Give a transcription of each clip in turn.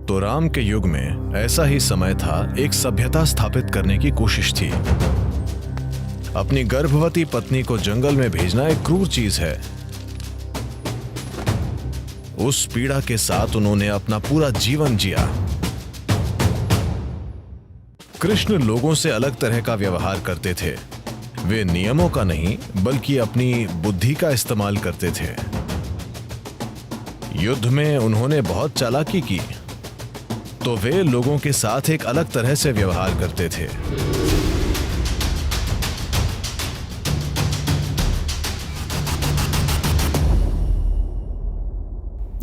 तो राम के युग में ऐसा ही समय था। एक सभ्यता स्थापित करने की कोशिश थी। अपनी गर्भवती पत्नी को जंगल में भेजना एक क्रूर चीज है। उस पीड़ा के साथ उन्होंने अपना पूरा जीवन जिया। कृष्ण लोगों से अलग तरह का व्यवहार करते थे। वे नियमों का नहीं बल्कि अपनी बुद्धि का इस्तेमाल करते थे। युद्ध में उन्होंने बहुत चालाकी की, तो वे लोगों के साथ एक अलग तरह से व्यवहार करते थे।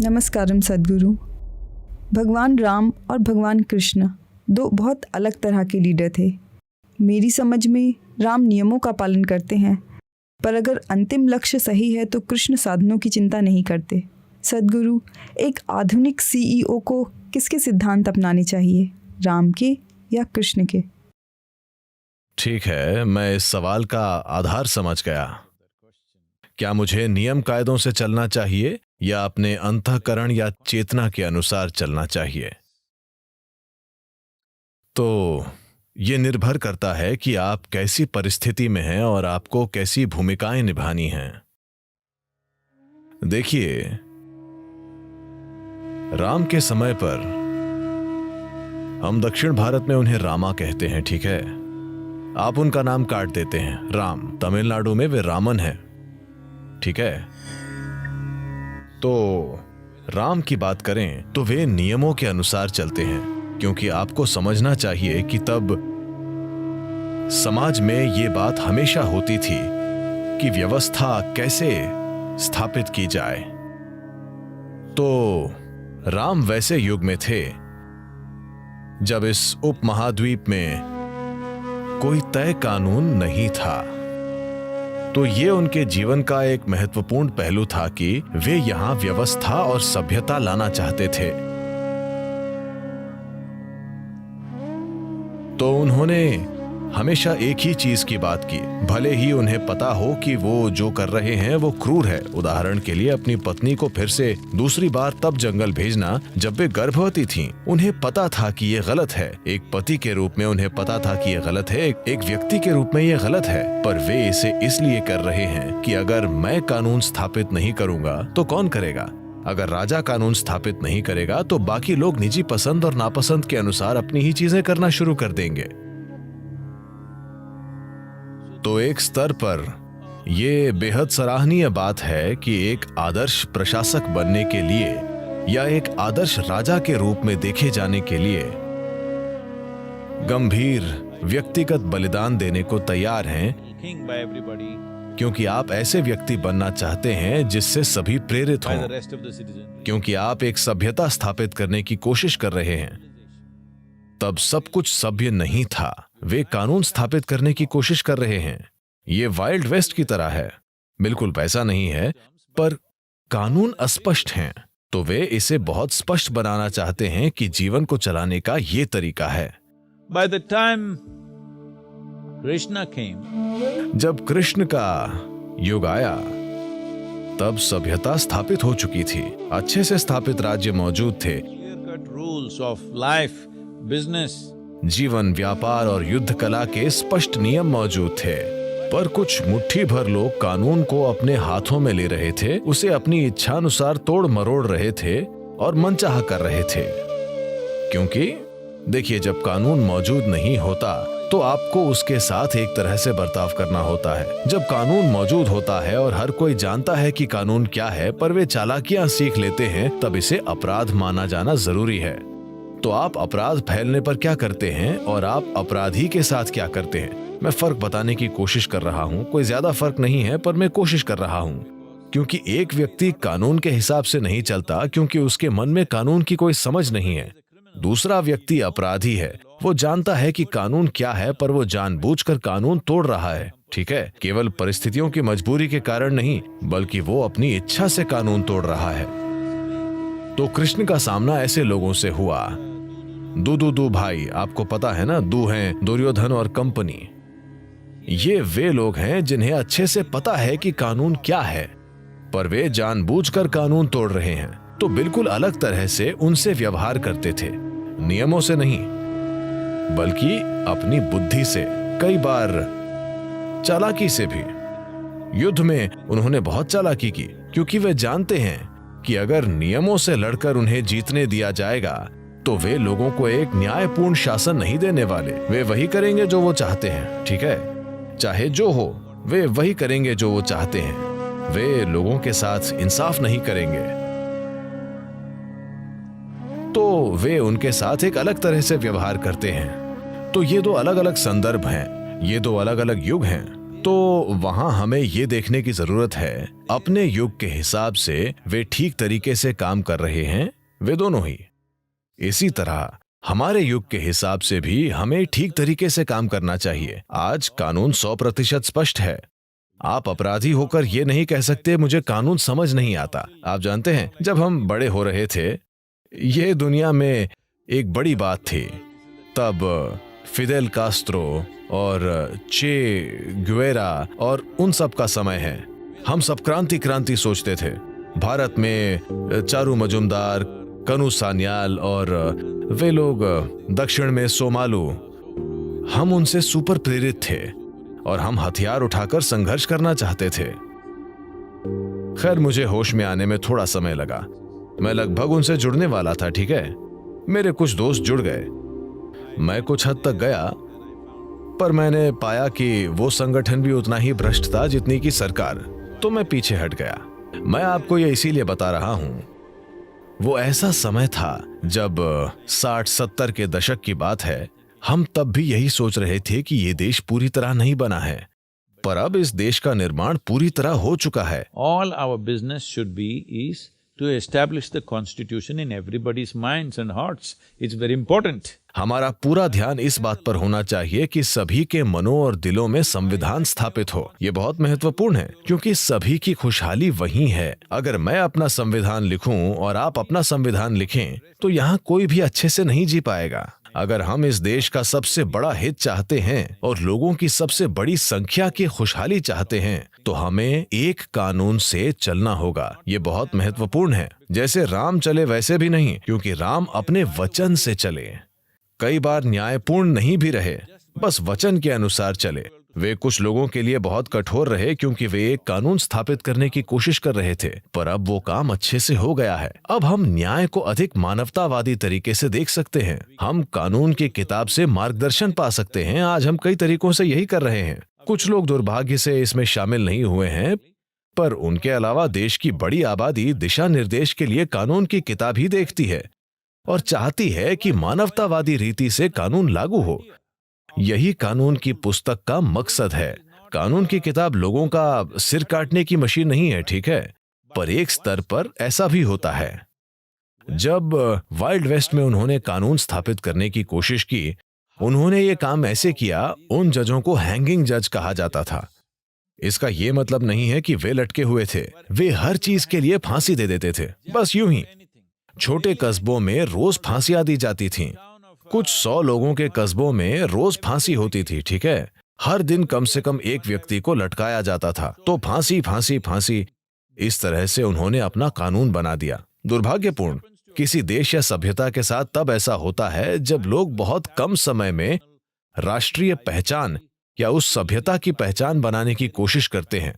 नमस्कारम सद्गुरु। भगवान राम और भगवान कृष्ण दो बहुत अलग तरह के लीडर थे। मेरी समझ में राम नियमों का पालन करते हैं, पर अगर अंतिम लक्ष्य सही है तो कृष्ण साधनों की चिंता नहीं करते। सद्गुरु, एक आधुनिक सीईओ को किसके सिद्धांत अपनाने चाहिए, राम के या कृष्ण के? ठीक है, मैं इस सवाल का आधार समझ गया। क्या मुझे नियम कायदों से चलना चाहिए या अपने अंतःकरण या चेतना के अनुसार चलना चाहिए? तो ये निर्भर करता है कि आप कैसी परिस्थिति में हैं और आपको कैसी भूमिकाएं निभानी हैं। देखिए, राम के समय पर हम दक्षिण भारत में उन्हें रामा कहते हैं, ठीक है? आप उनका नाम काट देते हैं राम। तमिलनाडु में वे रामन हैं, ठीक है? तो राम की बात करें तो वे नियमों के अनुसार चलते हैं, क्योंकि आपको समझना चाहिए कि तब समाज में ये बात हमेशा होती थी कि व्यवस्था कैसे स्थापित की जाए। तो राम वैसे युग में थे जब इस उपमहाद्वीप में कोई तय कानून नहीं था। तो ये उनके जीवन का एक महत्वपूर्ण पहलू था कि वे यहां व्यवस्था और सभ्यता लाना चाहते थे। तो उन्होंने हमेशा एक ही चीज की बात की, भले ही उन्हें पता हो कि वो जो कर रहे हैं वो क्रूर है। उदाहरण के लिए, अपनी पत्नी को फिर से दूसरी बार तब जंगल भेजना जब वे गर्भवती थीं। उन्हें पता था कि ये गलत है। एक पति के रूप में उन्हें पता था कि ये गलत है, एक व्यक्ति के रूप में ये गलत है, पर वे इसे इसलिए कर रहे हैं कि अगर मैं कानून स्थापित नहीं करूंगा तो कौन करेगा? अगर राजा कानून स्थापित नहीं करेगा तो बाकी लोग निजी पसंद और नापसंद के अनुसार अपनी ही चीजें करना शुरू कर देंगे। तो एक स्तर पर यह बेहद सराहनीय बात है कि एक आदर्श प्रशासक बनने के लिए या एक आदर्श राजा के रूप में देखे जाने के लिए गंभीर व्यक्तिगत बलिदान देने को तैयार हैं, क्योंकि आप ऐसे व्यक्ति बनना चाहते हैं जिससे सभी प्रेरित हों, क्योंकि आप एक सभ्यता स्थापित करने की कोशिश कर रहे हैं। तब सब कुछ सभ्य नहीं था, वे कानून स्थापित करने की कोशिश कर रहे हैं। ये वाइल्ड वेस्ट की तरह है, बिल्कुल वैसा नहीं है, पर कानून अस्पष्ट हैं। तो वे इसे बहुत स्पष्ट बनाना चाहते हैं कि जीवन को चलाने का ये तरीका है। By the time Krishna came, जब कृष्ण का युग आया तब सभ्यता स्थापित हो चुकी थी, अच्छे से स्थापित राज्य मौजूद थे, clear-cut rules of life, business, जीवन, व्यापार और युद्ध कला के स्पष्ट नियम मौजूद थे। पर कुछ मुट्ठी भर लोग कानून को अपने हाथों में ले रहे थे, उसे अपनी इच्छानुसार तोड़ मरोड़ रहे थे और मनचाहा कर रहे थे। क्योंकि देखिए, जब कानून मौजूद नहीं होता तो आपको उसके साथ एक तरह से बर्ताव करना होता है। जब कानून मौजूद होता है और हर कोई जानता है कि कानून क्या है, पर वे चालाकियां सीख लेते हैं, तब इसे अपराध माना जाना जरूरी है। तो आप अपराध फैलने पर क्या करते हैं और आप अपराधी के साथ क्या करते हैं? मैं फर्क बताने की कोशिश कर रहा हूँ। कोई ज्यादा फर्क नहीं है, पर मैं कोशिश कर रहा हूँ। क्योंकि एक व्यक्ति कानून के हिसाब से नहीं चलता क्योंकि उसके मन में कानून की कोई समझ नहीं है। दूसरा व्यक्ति अपराधी है, वो जानता है कि कानून क्या है, पर वो जानबूझकर कानून तोड़ रहा है, ठीक है? केवल परिस्थितियों की मजबूरी के कारण नहीं, बल्कि वो अपनी इच्छा से कानून तोड़ रहा है। तो कृष्ण का सामना ऐसे लोगों से हुआ। दू भाई, आपको पता है ना, दू हैं दुर्योधन और कंपनी। ये वे लोग हैं जिन्हें अच्छे से पता है कि कानून क्या है, पर वे जानबूझकर कानून तोड़ रहे हैं। तो बिल्कुल अलग तरह से उनसे व्यवहार करते थे, नियमों से नहीं बल्कि अपनी बुद्धि से, कई बार चालाकी से भी। युद्ध में उन्होंने बहुत चालाकी की क्योंकि वे जानते हैं कि अगर नियमों से लड़कर उन्हें जीतने दिया जाएगा तो वे लोगों को एक न्यायपूर्ण शासन नहीं देने वाले। वे वही करेंगे जो वो चाहते हैं, ठीक है, चाहे जो हो, वे वही करेंगे जो वो चाहते हैं। वे लोगों के साथ इंसाफ नहीं करेंगे, तो वे उनके साथ एक अलग तरह से व्यवहार करते हैं। तो ये दो अलग अलग संदर्भ हैं, ये दो अलग अलग युग हैं। तो वहां हमें ये देखने की जरूरत है अपने युग के हिसाब से वे ठीक तरीके से काम कर रहे हैं, वे दोनों ही। इसी तरह हमारे युग के हिसाब से भी हमें ठीक तरीके से काम करना चाहिए। आज कानून 100% स्पष्ट है। आप अपराधी होकर ये नहीं कह सकते मुझे कानून समझ नहीं आता। आप जानते हैं, जब हम बड़े हो रहे थे, ये दुनिया में एक बड़ी बात थी। तब फिदेल कास्त्रो और चे गुवेरा और उन सब का समय है। हम सब क्रांति सोचते थे। भारत में चारू मजुमदार, कनु सान्याल और वे लोग दक्षिण में सोमालू, हम उनसे सुपर प्रेरित थे और हम हथियार उठाकर संघर्ष करना चाहते थे। खैर, मुझे होश में आने में थोड़ा समय लगा। मैं लगभग उनसे जुड़ने वाला था, ठीक है। मेरे कुछ दोस्त जुड़ गए, मैं कुछ हद तक गया, पर मैंने पाया कि वो संगठन भी उतना ही भ्रष्ट था जितनी की सरकार, तो मैं पीछे हट गया। मैं आपको ये इसीलिए बता रहा हूं, वो ऐसा समय था जब 60-70 के दशक की बात है। हम तब भी यही सोच रहे थे कि ये देश पूरी तरह नहीं बना है, पर अब इस देश का निर्माण पूरी तरह हो चुका है। All our business should be is to establish the constitution in everybody's minds and hearts. It's very important. हमारा पूरा ध्यान इस बात पर होना चाहिए कि सभी के मनों और दिलों में संविधान स्थापित हो। ये बहुत महत्वपूर्ण है क्योंकि सभी की खुशहाली वही है। अगर मैं अपना संविधान लिखूं और आप अपना संविधान लिखें तो यहाँ कोई भी अच्छे से नहीं जी पाएगा। अगर हम इस देश का सबसे बड़ा हित चाहते हैं और लोगों की सबसे बड़ी संख्या की खुशहाली चाहते हैं तो हमें एक कानून से चलना होगा। ये बहुत महत्वपूर्ण है। जैसे राम चले वैसे भी नहीं, क्योंकि राम अपने वचन से चले। कई बार न्यायपूर्ण नहीं भी रहे, बस वचन के अनुसार चले। वे कुछ लोगों के लिए बहुत कठोर रहे क्योंकि वे एक कानून स्थापित करने की कोशिश कर रहे थे, पर अब वो काम अच्छे से हो गया है। अब हम न्याय को अधिक मानवतावादी तरीके से देख सकते हैं। हम कानून की किताब से मार्गदर्शन पा सकते हैं। आज हम कई तरीकों से यही कर रहे हैं। कुछ लोग दुर्भाग्य से इसमें शामिल नहीं हुए हैं, पर उनके अलावा देश की बड़ी आबादी दिशा निर्देश के लिए कानून की किताब ही देखती है और चाहती है कि मानवतावादी रीति से कानून लागू हो। यही कानून की पुस्तक का मकसद है। कानून की किताब लोगों का सिर काटने की मशीन नहीं है, ठीक है, पर एक स्तर पर ऐसा भी होता है। जब वाइल्ड वेस्ट में उन्होंने कानून स्थापित करने की कोशिश की, उन्होंने ये काम ऐसे किया, उन जजों को हैंगिंग जज कहा जाता था। इसका ये मतलब नहीं है कि वे लटके हुए थे, वे हर चीज के लिए फांसी दे देते थे। बस यूं ही छोटे कस्बों में रोज फांसियां दी जाती थीं। कुछ 100 लोगों के कस्बों में रोज फांसी होती थी, ठीक है। हर दिन कम से कम एक व्यक्ति को लटकाया जाता था, तो फांसी फांसी फांसी। इस तरह से उन्होंने अपना कानून बना दिया। दुर्भाग्यपूर्ण, किसी देश या सभ्यता के साथ तब ऐसा होता है जब लोग बहुत कम समय में राष्ट्रीय पहचान या उस सभ्यता की पहचान बनाने की कोशिश करते हैं।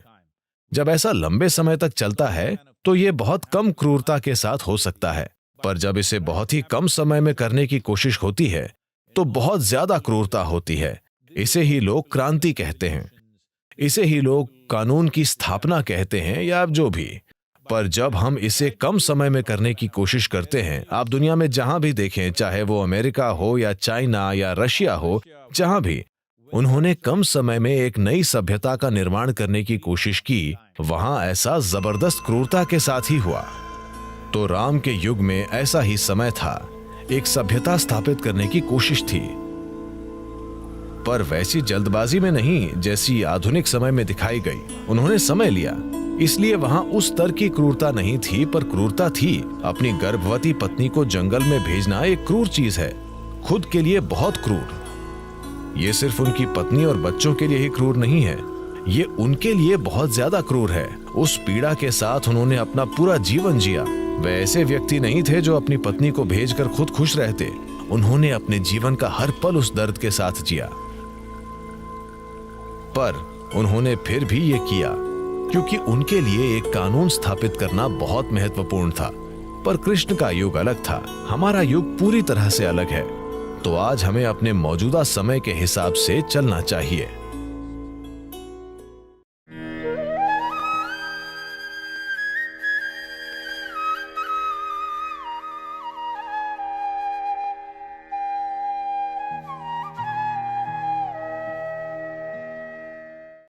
जब ऐसा लंबे समय तक चलता है तो ये बहुत कम क्रूरता के साथ हो सकता है, पर जब इसे बहुत ही कम समय में करने की कोशिश होती है तो बहुत ज्यादा क्रूरता होती है। इसे ही लोग क्रांति कहते हैं, इसे ही लोग कानून की स्थापना कहते हैं, या जो भी। पर जब हम इसे कम समय में करने की कोशिश करते हैं, आप दुनिया में जहां भी देखें, चाहे वो अमेरिका हो या चाइना या रशिया हो, जहां भी उन्होंने कम समय में एक नई सभ्यता का निर्माण करने की कोशिश की, वहां ऐसा जबरदस्त क्रूरता के साथ ही हुआ। तो राम के युग में ऐसा ही समय था, एक सभ्यता स्थापित करने की कोशिश थी, पर वैसी जल्दबाजी में नहीं जैसी आधुनिक समय में दिखाई गई। उन्होंने समय लिया, इसलिए वहां उस स्तर की क्रूरता नहीं थी, पर क्रूरता थी। अपनी गर्भवती पत्नी को जंगल में भेजना एक क्रूर चीज है, खुद के लिए बहुत क्रूर। ये सिर्फ उनकी पत्नी और बच्चों के लिए ही क्रूर नहीं है, ये उनके लिए बहुत ज्यादा क्रूर है। उस पीड़ा के साथ उन्होंने अपना पूरा जीवन जिया। वे ऐसे व्यक्ति नहीं थे जो अपनी पत्नी को भेजकर खुद खुश रहते। उन्होंने अपने जीवन का हर पल उस दर्द के साथ जिया, पर उन्होंने फिर भी ये किया क्योंकि उनके लिए एक कानून स्थापित करना बहुत महत्वपूर्ण था। पर कृष्ण का युग अलग था, हमारा युग पूरी तरह से अलग है। तो आज हमें अपने मौजूदा समय के हिसाब से चलना चाहिए।